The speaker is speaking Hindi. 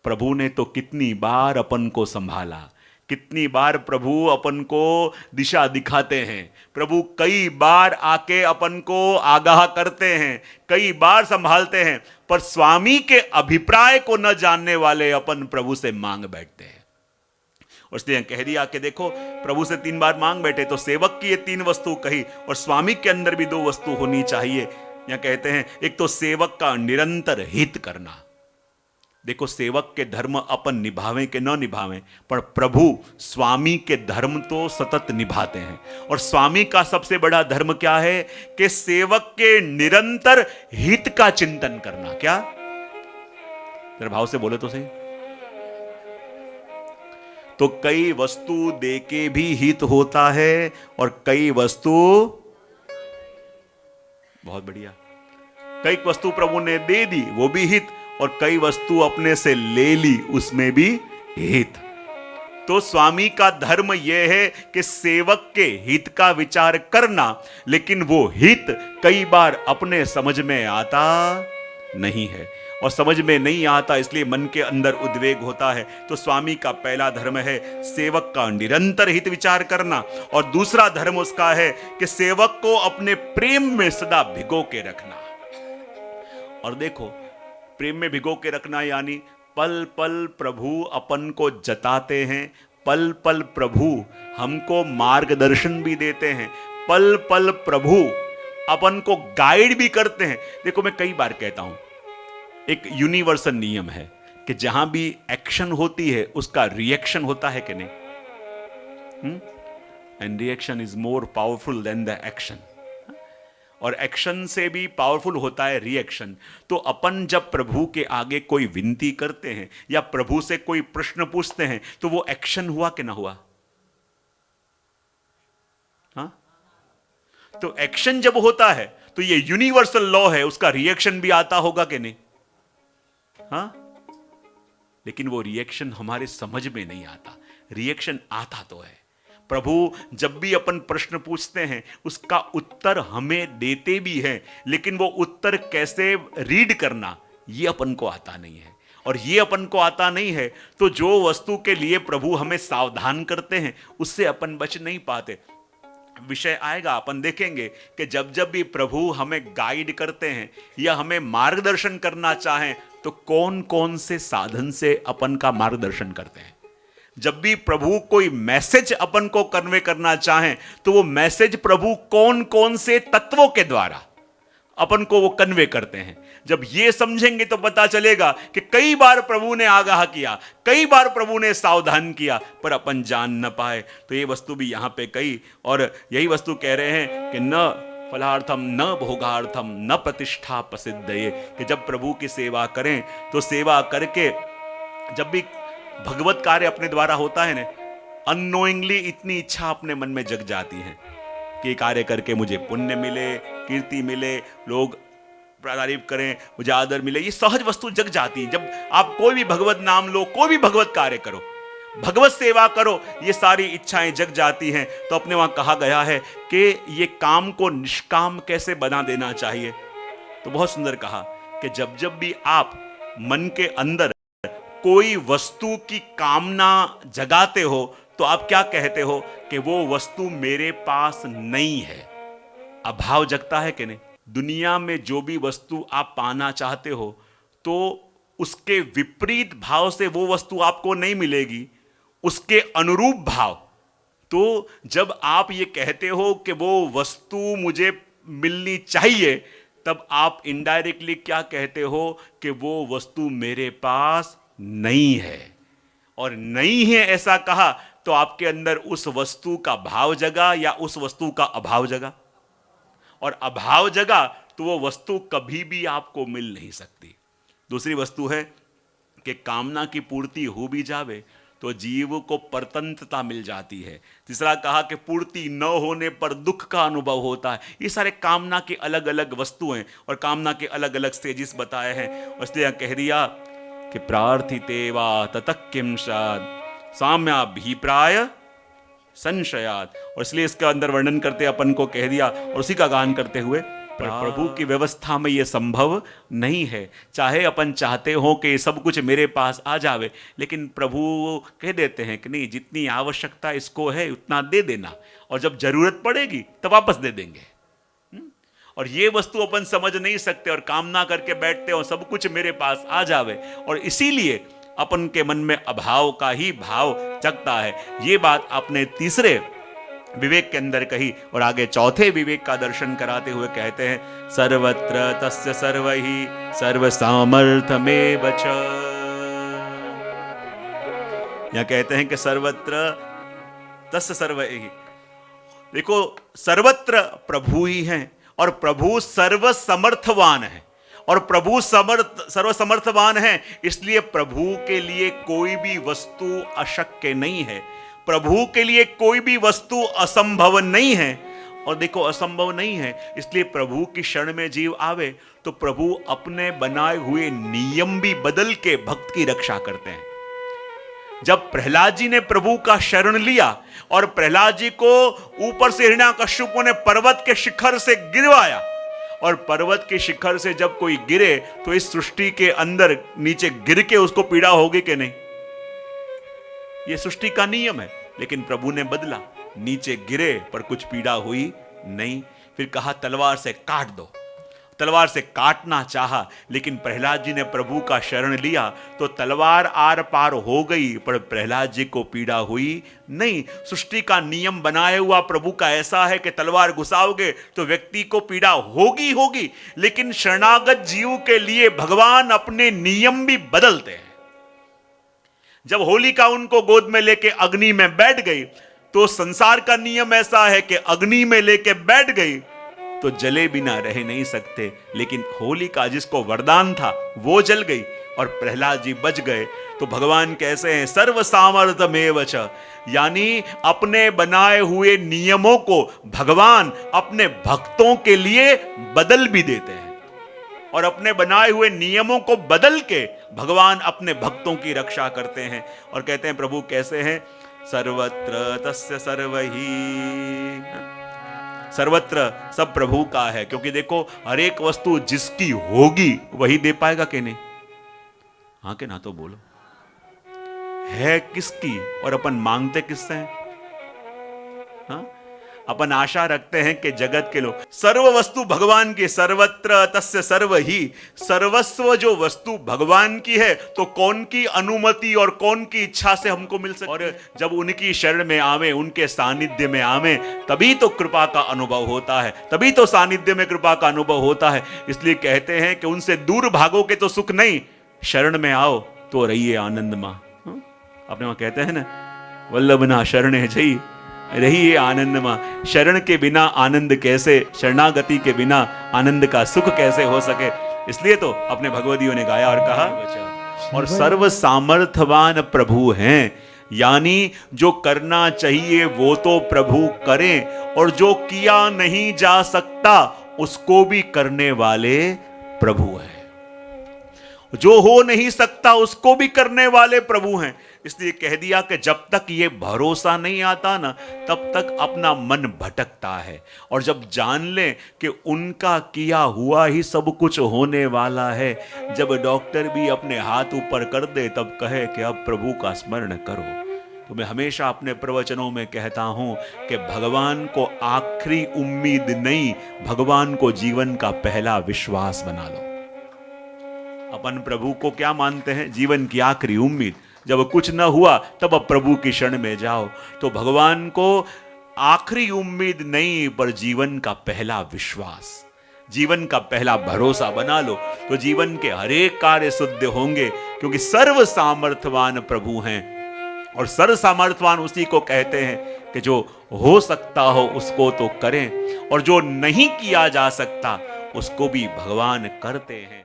प्रभु ने तो कितनी बार अपन को संभाला, कितनी बार प्रभु अपन को दिशा दिखाते हैं, प्रभु कई बार आके अपन को आगाह करते हैं, कई बार संभालते हैं, पर स्वामी के अभिप्राय को न जानने वाले अपन प्रभु से मांग बैठते हैं। उसने कह दिया कि देखो, प्रभु से 3 बार मांग बैठे तो सेवक की ये 3 वस्तु कही, और स्वामी के अंदर भी 2 वस्तु होनी चाहिए। यहां कहते हैं एक तो सेवक का निरंतर हित करना। देखो, सेवक के धर्म अपन निभावें कि न निभावें, पर प्रभु स्वामी के धर्म तो सतत निभाते हैं। और स्वामी का सबसे बड़ा धर्म क्या है कि सेवक के निरंतर हित का चिंतन करना। क्या, जरा भाव से बोले तो सही। तो कई वस्तु देके भी हित होता है, और कई वस्तु, बहुत बढ़िया, कई वस्तु प्रभु ने दे दी वो भी हित, और कई वस्तु अपने से ले ली उसमें भी हित। तो स्वामी का धर्म यह है कि सेवक के हित का विचार करना, लेकिन वो हित कई बार अपने समझ में आता नहीं है, और समझ में नहीं आता इसलिए मन के अंदर उद्वेग होता है। तो स्वामी का पहला धर्म है सेवक का निरंतर हित विचार करना, और दूसरा धर्म उसका है कि सेवक को अपने प्रेम में सदा भिगो के रखना। और देखो, प्रेम में भिगो के रखना यानी पल पल प्रभु अपन को जताते हैं, पल पल प्रभु हमको मार्गदर्शन भी देते हैं, पल पल प्रभु अपन को गाइड भी करते हैं। देखो, मैं कई बार कहता हूं, एक यूनिवर्सल नियम है कि जहां भी एक्शन होती है उसका रिएक्शन होता है कि नहीं, and reaction is more powerful than the action, और एक्शन से भी पावरफुल होता है रिएक्शन। तो अपन जब प्रभु के आगे कोई विनती करते हैं या प्रभु से कोई प्रश्न पूछते हैं तो वो एक्शन हुआ कि ना हुआ? हाँ, तो एक्शन जब होता है तो ये यूनिवर्सल लॉ है, उसका रिएक्शन भी आता होगा कि नहीं? हाँ, लेकिन वो रिएक्शन हमारे समझ में नहीं आता। रिएक्शन आता तो है। प्रभु जब भी अपन प्रश्न पूछते हैं उसका उत्तर हमें देते भी हैं, लेकिन वो उत्तर कैसे रीड करना ये अपन को आता नहीं है। और ये अपन को आता नहीं है तो जो वस्तु के लिए प्रभु हमें सावधान करते हैं उससे अपन बच नहीं पाते। विषय आएगा, अपन देखेंगे कि जब जब भी प्रभु हमें गाइड करते हैं या हमें मार्गदर्शन करना चाहें तो कौन कौन से साधन से अपन का मार्गदर्शन करते हैं। जब भी प्रभु कोई मैसेज अपन को कन्वे करना चाहें तो वो मैसेज प्रभु कौन कौन से तत्वों के द्वारा अपन को वो कन्वे करते हैं। जब ये समझेंगे तो पता चलेगा कि कई बार प्रभु ने आगाह किया, कई बार प्रभु ने सावधान किया, पर अपन जान न पाए। तो ये वस्तु भी यहां पे कही, और यही वस्तु कह रहे हैं कि न फलार्थम न भोगार्थम न प्रतिष्ठा प्रसिद्धये, कि जब प्रभु की सेवा करें तो सेवा करके जब भी भगवत कार्य अपने द्वारा होता है ना, अननोइंगली इतनी इच्छा अपने मन में जग जाती है कि कार्य करके मुझे पुण्य मिले, कीर्ति मिले, लोग तारीफ करें, मुझे आदर मिले, ये सहज वस्तु जग जाती है। जब आप कोई भी भगवत नाम लो, कोई भी भगवत कार्य करो, भगवत सेवा करो, ये सारी इच्छाएं जग जाती हैं। तो अपने वहां कहा गया है कि ये काम को निष्काम कैसे बना देना चाहिए। तो बहुत सुंदर कहा कि जब जब भी आप मन के अंदर कोई वस्तु की कामना जगाते हो तो आप क्या कहते हो कि वो वस्तु मेरे पास नहीं है। अभाव जगता है कि नहीं? दुनिया में जो भी वस्तु आप पाना चाहते हो तो उसके विपरीत भाव से वो वस्तु आपको नहीं मिलेगी, उसके अनुरूप भाव। तो जब आप ये कहते हो कि वो वस्तु मुझे मिलनी चाहिए, तब आप इनडायरेक्टली क्या कहते हो कि वो वस्तु मेरे पास नहीं है। और नहीं है ऐसा कहा तो आपके अंदर उस वस्तु का भाव जगा या उस वस्तु का अभाव जगा? और अभाव जगा तो वो वस्तु कभी भी आपको मिल नहीं सकती। दूसरी वस्तु है कि कामना की पूर्ति हो भी जावे तो जीव को परतंत्रता मिल जाती है। तीसरा कहा कि पूर्ति न होने पर दुख का अनुभव होता है। ये सारे कामना की अलग अलग वस्तुएं और कामना के अलग अलग स्टेजेस बताए हैं। इसलिए कह दिया कि प्रार्थिते वा ततः किम स्यात् साम्याभिप्राय संशयात्। और इसलिए इसके अंदर वर्णन करते अपन को कह दिया और उसी का गान करते हुए पर प्रभु की व्यवस्था में यह संभव नहीं है। चाहे अपन चाहते हो कि सब कुछ मेरे पास आ जावे, लेकिन प्रभु कह देते हैं कि नहीं, जितनी आवश्यकता इसको है उतना दे देना, और जब जरूरत पड़ेगी तब वापस दे देंगे। और ये वस्तु अपन समझ नहीं सकते और कामना करके बैठते हो सब कुछ मेरे पास आ जावे, और इसीलिए अपन के मन में अभाव का ही भाव जगता है। ये बात आपने तीसरे विवेक के अंदर कही, और आगे चौथे विवेक का दर्शन कराते हुए कहते हैं सर्वत्र तस्य सर्वहि सर्व सामर्थ्यमेव च। यहां कहते हैं कि सर्वत्र तस्य सर्वहि, देखो सर्वत्र प्रभु ही हैं, और प्रभु सर्व समर्थवान है, और प्रभु सर्व समर्थवान है, इसलिए प्रभु के लिए कोई भी वस्तु अशक्य नहीं है, प्रभु के लिए कोई भी वस्तु असंभव नहीं है। और देखो असंभव नहीं है, इसलिए प्रभु की शरण में जीव आवे तो प्रभु अपने बनाए हुए नियम भी बदल के भक्त की रक्षा करते हैं। जब प्रहलाद जी ने प्रभु का शरण लिया और प्रहलाद जी को ऊपर से हिरण्याकश्यप ने पर्वत के शिखर से गिरवाया, और पर्वत के शिखर से जब कोई गिरे तो इस सृष्टि के अंदर नीचे गिर के उसको पीड़ा होगी कि नहीं? यह सृष्टि का नियम है, लेकिन प्रभु ने बदला, नीचे गिरे पर कुछ पीड़ा हुई नहीं। फिर कहा तलवार से काट दो, तलवार से काटना चाहा, लेकिन प्रहलाद जी ने प्रभु का शरण लिया तो तलवार आर पार हो गई, पर प्रहलाद जी को पीड़ा हुई नहीं। सृष्टि का नियम बनाए हुआ प्रभु का ऐसा है कि तलवार घुसाओगे तो व्यक्ति को पीड़ा होगी होगी, लेकिन शरणागत जीव के लिए भगवान अपने नियम भी बदलते हैं। जब होलिका उनको गोद में लेके अग्नि में बैठ गई तो संसार का नियम ऐसा है कि अग्नि में लेके बैठ गई तो जले बिना रह नहीं सकते, लेकिन होलिका जिसको वरदान था वो जल गई और प्रहलाद जी बच गए। तो भगवान कैसे हैं? सर्व सामर्थ्यमेव च, यानी अपने बनाए हुए नियमों को भगवान अपने भक्तों के लिए बदल भी देते हैं, और अपने बनाए हुए नियमों को बदल के भगवान अपने भक्तों की रक्षा करते हैं। और कहते हैं प्रभु कैसे हैं? सर्वत्र तस्य सर्वहि, सर्वत्र सब प्रभु का है, क्योंकि देखो हर एक वस्तु जिसकी होगी वही दे पाएगा कि नहीं? हाँ के ना तो बोलो, है किसकी और अपन मांगते किससे हैं? हाँ? अपन आशा रखते हैं कि जगत के लोग, सर्व वस्तु भगवान की, सर्वत्र तस्य सर्वहि, सर्वस्व जो वस्तु भगवान की है तो कौन की अनुमति और कौन की इच्छा से हमको मिल सकती है? और जब उनकी शरण में आवे, उनके सानिध्य में आवे, तभी तो कृपा का अनुभव होता है, तभी तो सानिध्य में कृपा का अनुभव होता है। इसलिए कहते हैं कि उनसे दूर भागोगे तो सुख नहीं, शरण में आओ तो रहिए आनंद मां। अपने वहां कहते हैं ना, वल्लभ ना शरण है जई रहिए आनंद मां। शरण के बिना आनंद कैसे, शरणागति के बिना आनंद का सुख कैसे हो सके? इसलिए तो अपने भगवदियों ने गाया और कहा, और सर्व सामर्थ्यवान प्रभु हैं, यानी जो करना चाहिए वो तो प्रभु करें, और जो किया नहीं जा सकता उसको भी करने वाले प्रभु हैं, जो हो नहीं सकता उसको भी करने वाले प्रभु हैं। इसलिए कह दिया कि जब तक ये भरोसा नहीं आता ना, तब तक अपना मन भटकता है, और जब जान ले कि उनका किया हुआ ही सब कुछ होने वाला है, जब डॉक्टर भी अपने हाथ ऊपर कर दे तब कहे कि अब प्रभु का स्मरण करो। तो मैं हमेशा अपने प्रवचनों में कहता हूं कि भगवान को आखिरी उम्मीद नहीं, भगवान को जीवन का पहला विश्वास बना लो। अपन प्रभु को क्या मानते हैं? जीवन की आखिरी उम्मीद। जब कुछ न हुआ तब अब प्रभु की शरण में जाओ। तो भगवान को आखिरी उम्मीद नहीं, पर जीवन का पहला विश्वास, जीवन का पहला भरोसा बना लो, तो जीवन के हर एक कार्य सिद्ध होंगे, क्योंकि सर्व सामर्थ्यवान प्रभु हैं। और सर्व सामर्थ्यवान उसी को कहते हैं कि जो हो सकता हो उसको तो करें, और जो नहीं किया जा सकता उसको भी भगवान करते हैं।